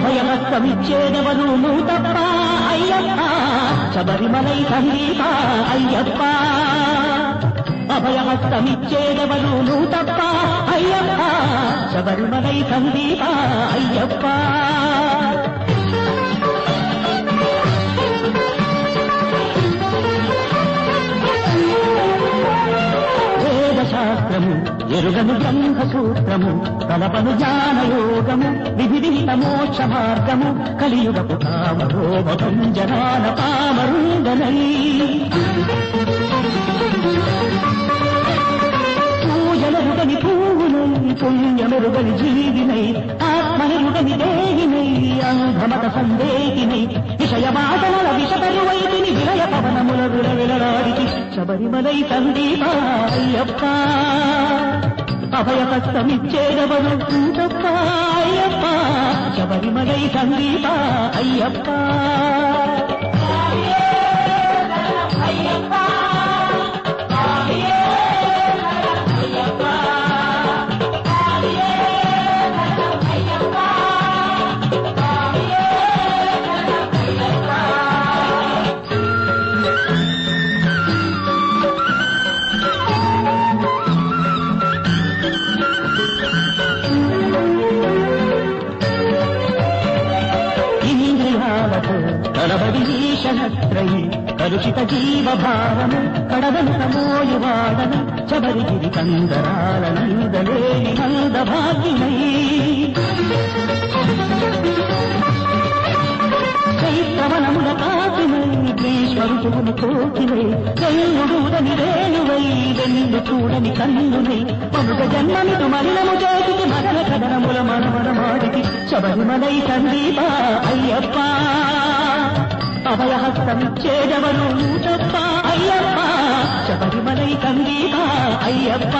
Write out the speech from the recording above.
అభయహస్తమిచ్చేదెవరు నువ్వు తప్ప అయ్యప్ప శబరిమలై సందీప అయ్యప్ప అభయహస్తమిచ్చేదెవరు నువ్వు తప్ప అయ్యప్ప శబరిమలై సందీప అయ్యప్ప శాస్త్రము ఎరుగను బ్రహ్మసూత్రము కలపను జ్ఞానయోగము విధివిహిత మోక్ష మార్గము కలియుగపు కామరోభంజనాన పామరుంగనై పూజలరుగని పూవునై పుణ్యమెరుగని జీవినై ఆత్మనెరుగని దేహినై అంధమత సందేహినై విషయవాదనల విషపరువైతిని విలయ పవనముల విలవిలరాడికి శబరిమలై సందీప అయ్యప్ప అభయహస్తమిచ్చేదెవరు తప్ప అయ్యప్ప శబరిమలై సందీప అయ్యప్ప ఈశనత్రయి కలుషిత జీవభావము కడదంతమోయువాడన శబరిగిరి కందరాల నందలేని మందభాగినై చైత్రవనముల కాకినై గ్రీష్మరుతువులు కోకినై చెల్లుడూడని రేణువై వెన్ను చూడని కన్నునై మనుగ జన్మమిటు మలినము చేతికి మరణ కథనముల మనమనమాడికి శబరిమలై సందీప అయ్యప్ప అభయహస్తమిచ్చేదెవరు తప్ప అయ్యప్ప శబరిమలై సందీప అయ్యప్ప